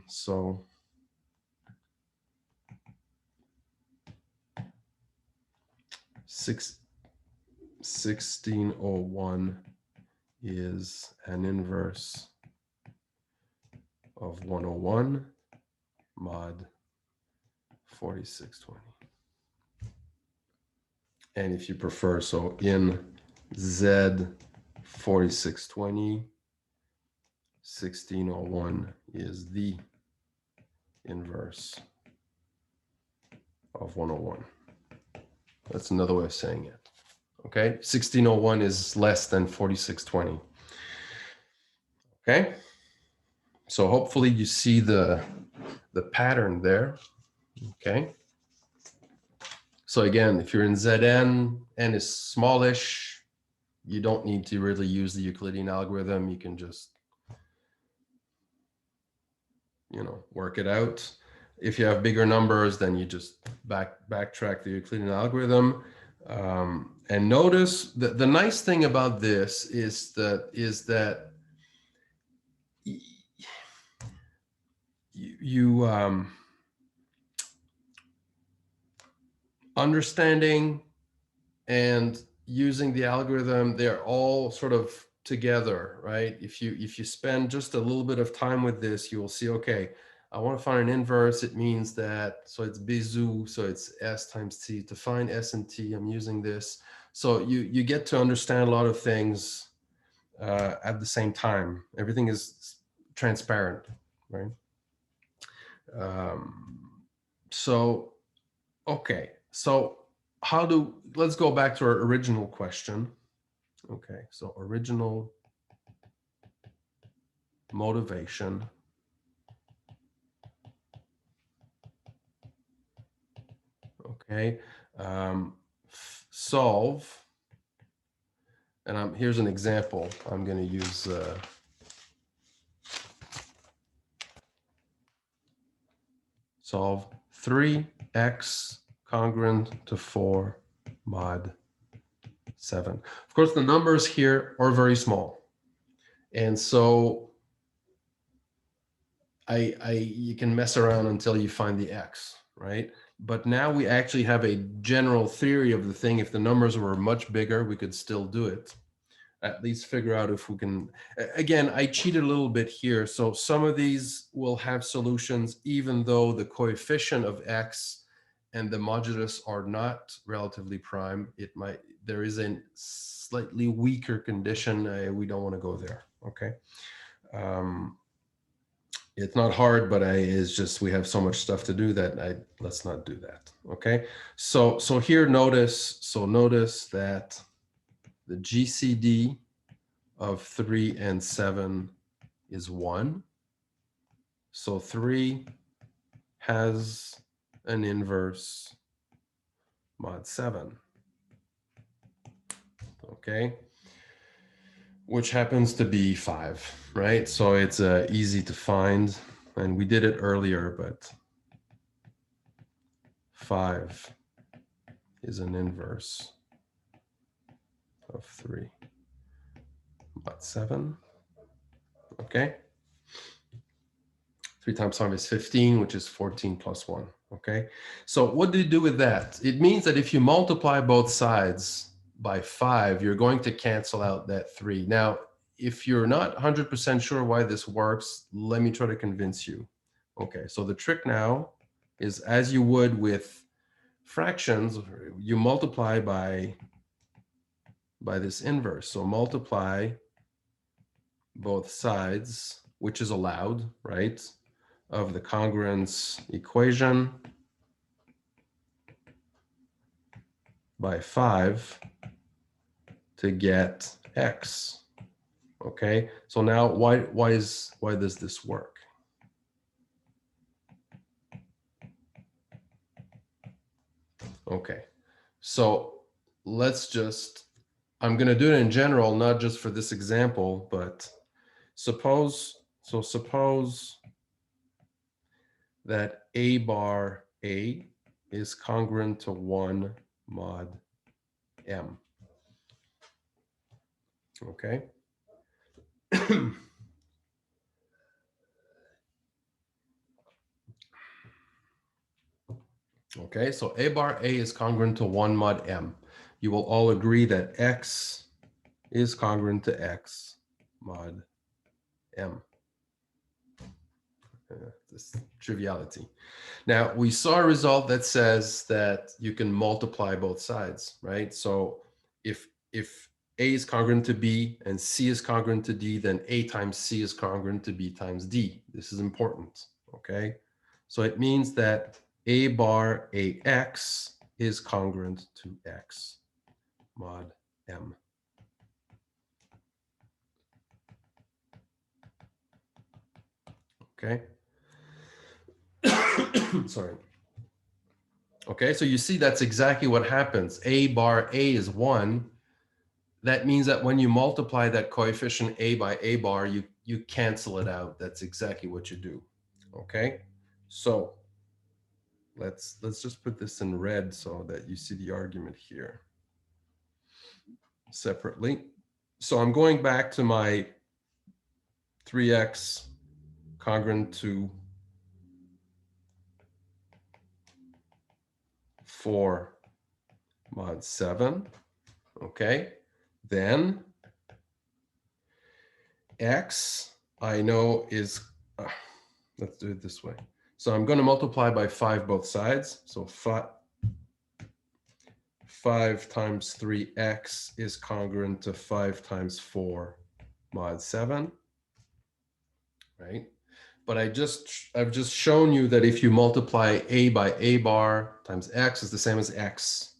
So six, 1601 is an inverse of 101 mod 4620. And if you prefer, so in Z 4620, 1601 is the inverse of 101. That's another way of saying it. Okay, 1601 is less than 4620. Okay, so hopefully you see the pattern there. Okay, so again, if you're in Zn, n is smallish, you don't need to really use the Euclidean algorithm. You can just, work it out. If you have bigger numbers, then you just backtrack the Euclidean algorithm. And notice that the nice thing about this is that you understanding and using the algorithm, they're all sort of together, right? If you spend just a little bit of time with this, you will see, okay, I want to find an inverse. It means that, so it's Bézout, so it's S times T. To find S and T, I'm using this. So you get to understand a lot of things at the same time. Everything is transparent, right? So, okay, so let's go back to our original question. Okay, so original motivation. Okay, solve, and here's an example. I'm going to use solve 3x congruent to 4 mod 7. Of course, the numbers here are very small, and so you can mess around until you find the x, right? But now we actually have a general theory of the thing. If the numbers were much bigger, we could still do it. At least figure out if we can. Again, I cheated a little bit here. So some of these will have solutions even though the coefficient of x and the modulus are not relatively prime, there is a slightly weaker condition. We don't want to go there. Okay. It's not hard, but it's just we have so much stuff to do that let's not do that. Okay. So here notice that the GCD of 3 and 7 is 1. So 3 has an inverse mod 7. Okay. Which happens to be 5, right? So it's easy to find, and we did it earlier, but 5 is an inverse of 3 mod 7. Okay. 3 times 5 is 15, which is 14 plus 1. Okay. So what do you do with that? It means that if you multiply both sides by 5, you're going to cancel out that 3. Now, if you're not 100% sure why this works, let me try to convince you. Okay. So the trick now is, as you would with fractions, you multiply by this inverse. So multiply both sides, which is allowed, right, of the congruence equation by 5 to get x. Okay, so now why does this work? Okay, so I'm going to do it in general, not just for this example, but suppose that a bar a is congruent to 1 mod m. Okay. Okay, so a bar a is congruent to 1 mod m. You will all agree that x is congruent to x mod m. This triviality. Now, we saw a result that says that you can multiply both sides, right? So if a is congruent to b and c is congruent to d, then a times c is congruent to b times d. This is important, okay? So it means that a bar ax is congruent to x mod m. Okay. Sorry. Okay, so you see that's exactly what happens. A bar a is 1. That means that when you multiply that coefficient a by a bar, you cancel it out. That's exactly what you do. Okay, so let's just put this in red so that you see the argument here separately. So I'm going back to my 3x congruent to 4 mod 7. Okay, then x I know is, let's do it this way. So I'm going to multiply by 5 both sides. So 5 times 3x is congruent to 5 times 4 mod 7, right? But I've just shown you that if you multiply a by a bar times x is the same as x.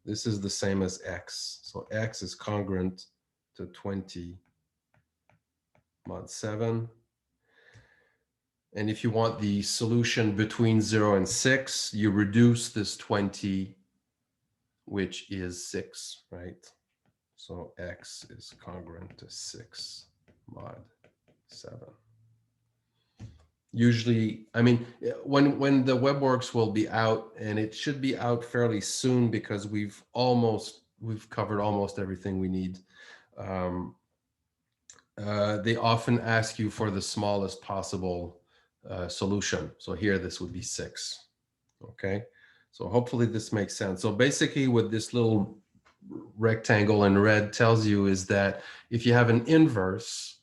This is the same as x. So x is congruent to 20 mod 7. And if you want the solution between 0 and 6, you reduce this 20, which is 6, right? So x is congruent to 6 mod 7. Usually, I mean, when the WebWorks will be out, and it should be out fairly soon because we've covered almost everything we need. They often ask you for the smallest possible solution. So here, this would be 6. Okay, so hopefully this makes sense. So basically, what this little rectangle in red tells you is that if you have an inverse,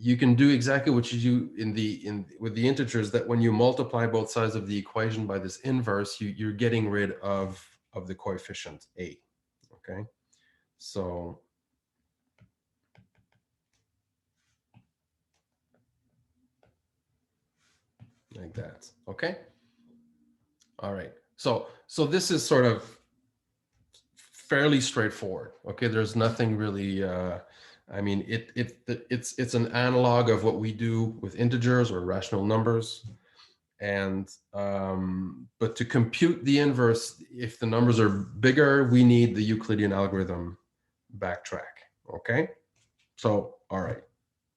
you can do exactly what you do in with the integers, that when you multiply both sides of the equation by this inverse, you're getting rid of the coefficient a. Okay, so like that. Okay, all right. So this is sort of fairly straightforward. Okay, there's nothing really. I mean, it's an analog of what we do with integers or rational numbers. And but to compute the inverse, if the numbers are bigger, we need the Euclidean algorithm backtrack. Okay, so all right,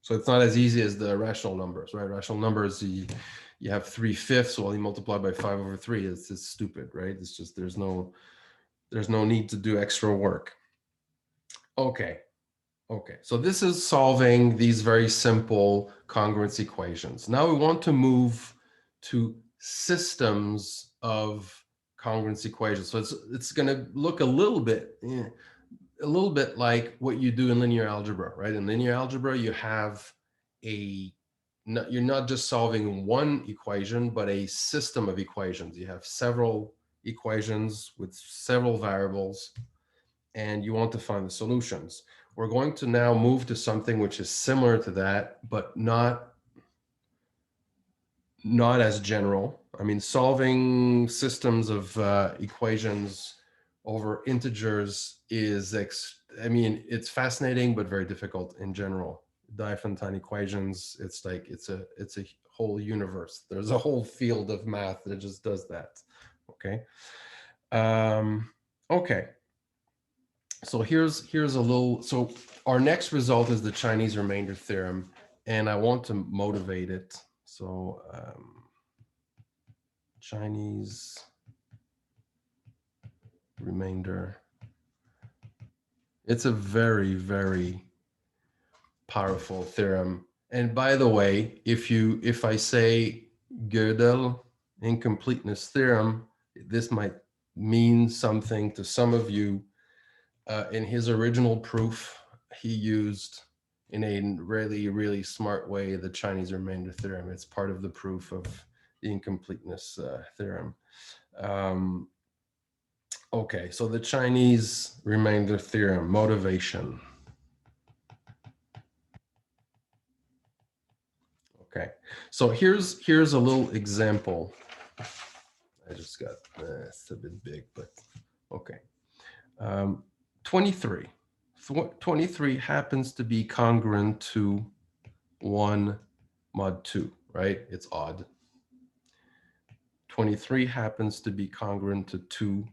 so it's not as easy as the rational numbers, right? Rational numbers, you have 3/5, well, you multiply by 5/3. It's stupid, right? It's just there's no need to do extra work. Okay, okay, so this is solving these very simple congruence equations. Now we want to move to systems of congruence equations. So it's going to look a little bit like what you do in linear algebra, right? In linear algebra, you have you're not just solving one equation, but a system of equations. You have several equations with several variables, and you want to find the solutions. We're going to now move to something which is similar to that, but not as general. I mean, solving systems of equations over integers is, I mean, it's fascinating, but very difficult in general. Diophantine equations, it's like, it's a whole universe. There's a whole field of math that just does that. Okay. Okay. So here's a little, so our next result is the Chinese remainder theorem, and I want to motivate it. So Chinese remainder. It's a very, very powerful theorem. And by the way, if I say Gödel incompleteness theorem, this might mean something to some of you. In his original proof, he used, in a really, really smart way, the Chinese remainder theorem. It's part of the proof of the incompleteness theorem. Okay, so the Chinese remainder theorem, motivation. Okay, so here's a little example. I just got, it's a bit big, but okay. 23. 23 happens to be congruent to 1 mod 2, right? It's odd. 23 happens to be congruent to 2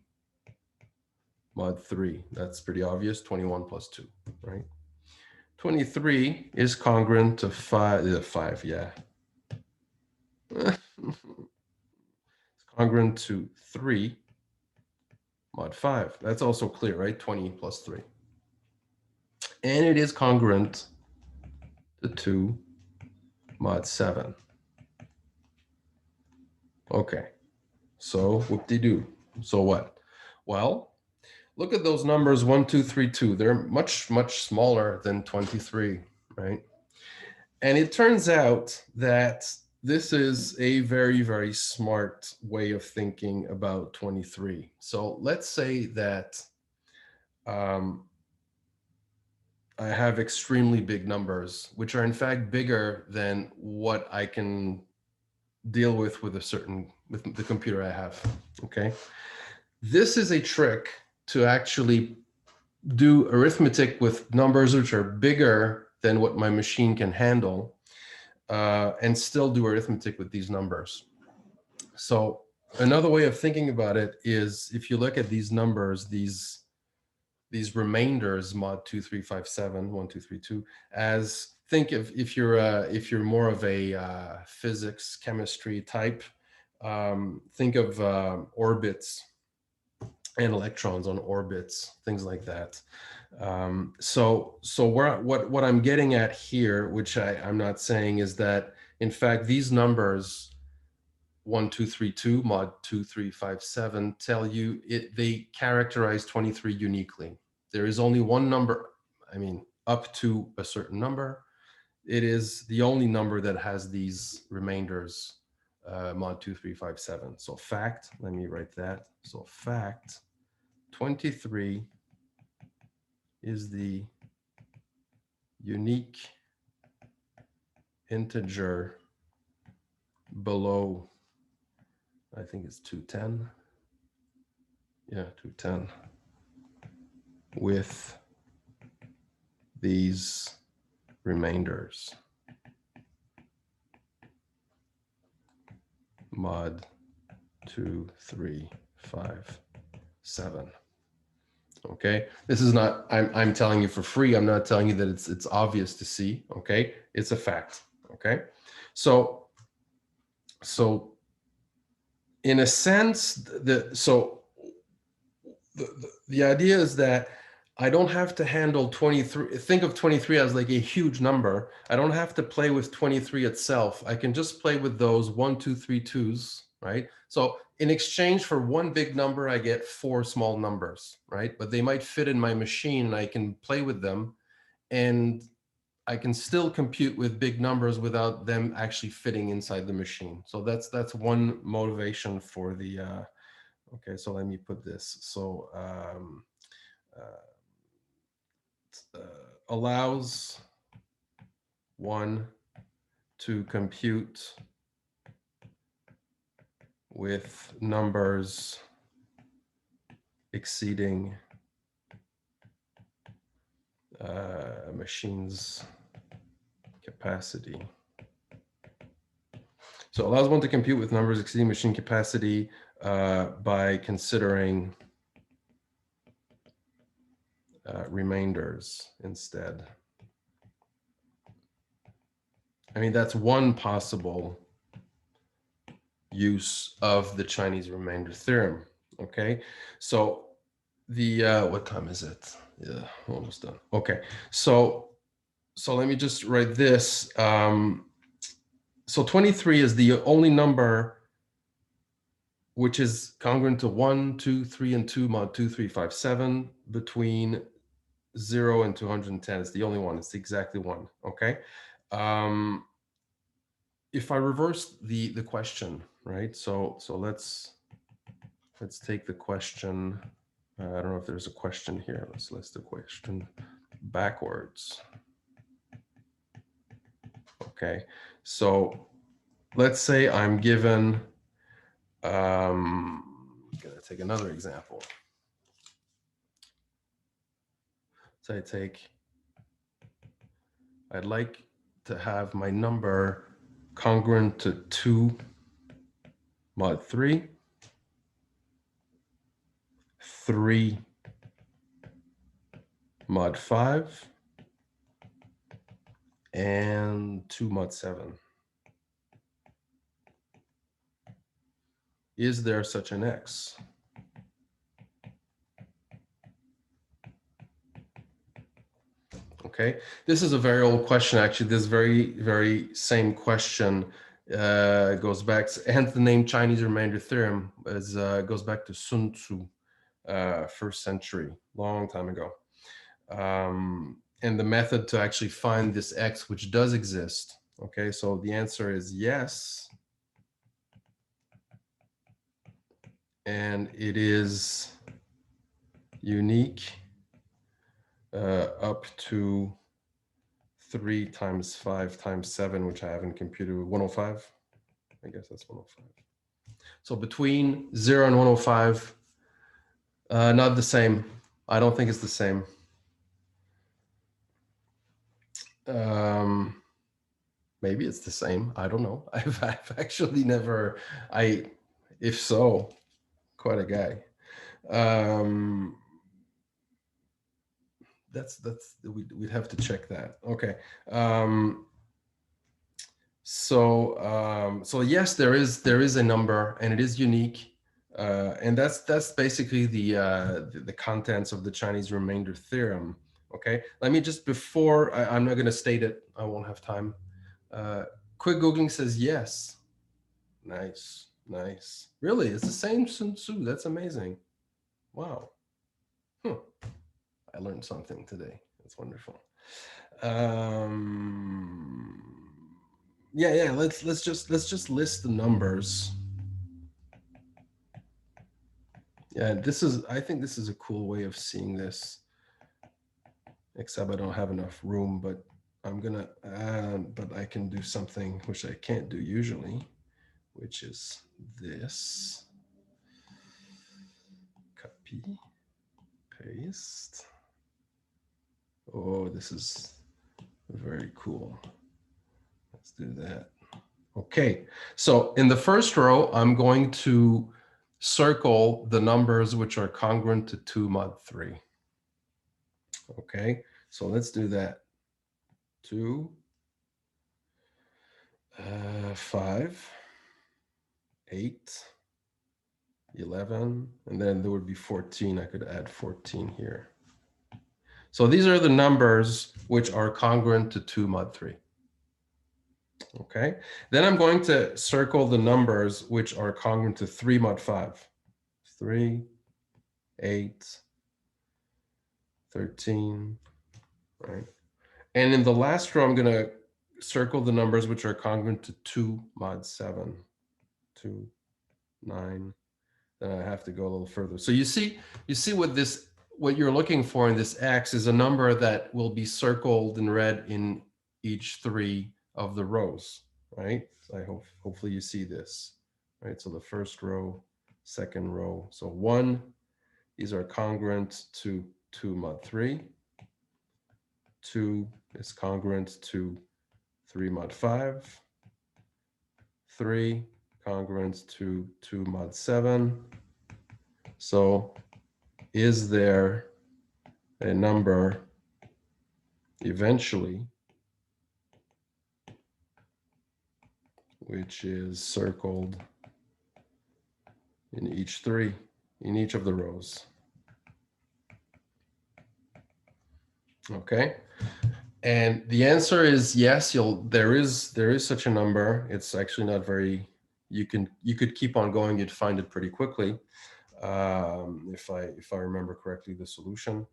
mod 3. That's pretty obvious, 21 plus 2, right? 23 is congruent to 5, yeah. It's congruent to 3 mod 5. That's also clear, right? 20 plus 3. And it is congruent to 2 mod 7. Okay, so whoop-de-doo. So what? Well, look at those numbers, 1, 2, 3, 2. They're much, much smaller than 23, right? And it turns out that this is a very, very smart way of thinking about 23. So let's say that I have extremely big numbers, which are in fact bigger than what I can deal with with the computer I have. Okay. This is a trick to actually do arithmetic with numbers which are bigger than what my machine can handle, and still do arithmetic with these numbers. So another way of thinking about it is, if you look at these numbers, these remainders, mod 2, 3, 5, 7, 1, 2, 3, 2, as, think of, if you're more of a physics, chemistry type, think of orbits and electrons on orbits, things like that. So what I'm getting at here, which I'm not saying, is that in fact these numbers 1, 2, 3, 2, mod 2, 3, 5, 7 tell you they characterize 23 uniquely. There is only one number, I mean, up to a certain number, it is the only number that has these remainders, mod 2357. So fact, let me write that. So fact 23 is the unique integer below, I think it's 210. Yeah, 210 with these remainders. Mod 2357. Okay, this is not, I'm telling you for free. I'm not telling you that it's obvious to see. Okay, it's a fact. Okay, so in a sense, the idea is that I don't have to handle 23. Think of 23 as like a huge number. I don't have to play with 23 itself. I can just play with those 1, 2, 3 twos, right? So in exchange for one big number, I get 4 small numbers, right? But they might fit in my machine and I can play with them, and I can still compute with big numbers without them actually fitting inside the machine. So that's one motivation for the, okay, so let me put this. So allows one to compute with numbers exceeding machine's capacity. So allows one to compute with numbers exceeding machine capacity by considering remainders instead. I mean, that's one possible use of the Chinese remainder theorem. Okay, so the what time is it? Yeah, almost done. Okay, so let me just write this. So 23 is the only number which is congruent to 1, 2, 3, and 2 mod 2357 between 0 and 210. It's the only one. It's exactly one. Okay. If I reverse the question, right? So let's take the question. I don't know if there's a question here. Let's list the question backwards. Okay, so let's say I'm given, I'm gonna take another example. So I'd like to have my number congruent to 2 mod 3, 3 mod 5, and 2 mod 7. Is there such an X? Okay, this is a very old question, actually. This very same question goes back, and the name Chinese remainder theorem goes back to Sun Tzu, 1st century, long time ago. And the method to actually find this X, which does exist. Okay, so the answer is yes. And it is unique up to 3 times 5 times 7, which I haven't computed, with 105. I guess that's 105. So between 0 and 105, not the same. I don't think it's the same. Maybe it's the same. I don't know. I've actually never, if so, quite a guy. We'd have to check that. Okay. So yes, there is a number, and it is unique, and that's basically the contents of the Chinese remainder theorem. Okay, let me just, before I'm not going to state it, I won't have time. Quick Googling says yes. Nice. Really, it's the same Sun Tzu. That's amazing. Wow. I learned something today. That's wonderful. Yeah. Let's just list the numbers. Yeah, I think this is a cool way of seeing this. Except I don't have enough room, but but I can do something which I can't do usually, which is this. Copy, paste. Oh, this is very cool. Let's do that. Okay, so in the first row, I'm going to circle the numbers which are congruent to 2 mod 3. Okay, so let's do that. 2, 5, 8, 11, and then there would be 14. I could add 14 here. So these are the numbers which are congruent to 2 mod 3. Okay, then I'm going to circle the numbers which are congruent to 3 mod 5. 3, 8, 13, right? And in the last row, I'm going to circle the numbers which are congruent to 2 mod 7. 2, 9. Then I have to go a little further. So you see what you're looking for in this X is a number that will be circled in red in each 3 of the rows, right? So hopefully you see this, right? So the first row, second row. So 1, these are congruent to 2 mod 3. 2 is congruent to 3 mod 5. 3 congruent to 2 mod 7. So is there a number eventually which is circled in each of the rows? Okay, and the answer is yes. There is such a number. It's actually not very. You could keep on going. You'd find it pretty quickly, if I remember correctly the solution.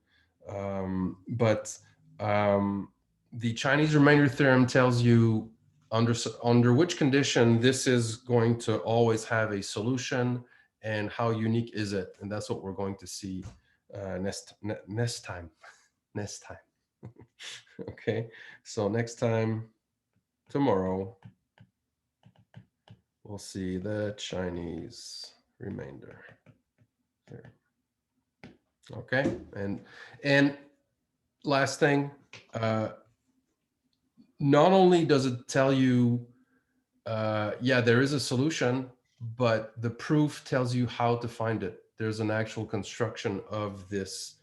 But the Chinese remainder theorem tells you under which condition this is going to always have a solution and how unique is it, and that's what we're going to see next time. Okay, so next time, tomorrow, we'll see the Chinese remainder theorem. Okay, and last thing, not only does it tell you, yeah, there is a solution, but the proof tells you how to find it. There's an actual construction of this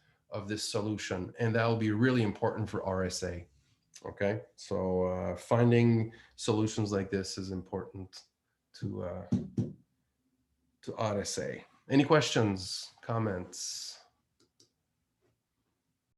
solution, and that will be really important for RSA. Okay, so finding solutions like this is important to RSA. Any questions, comments?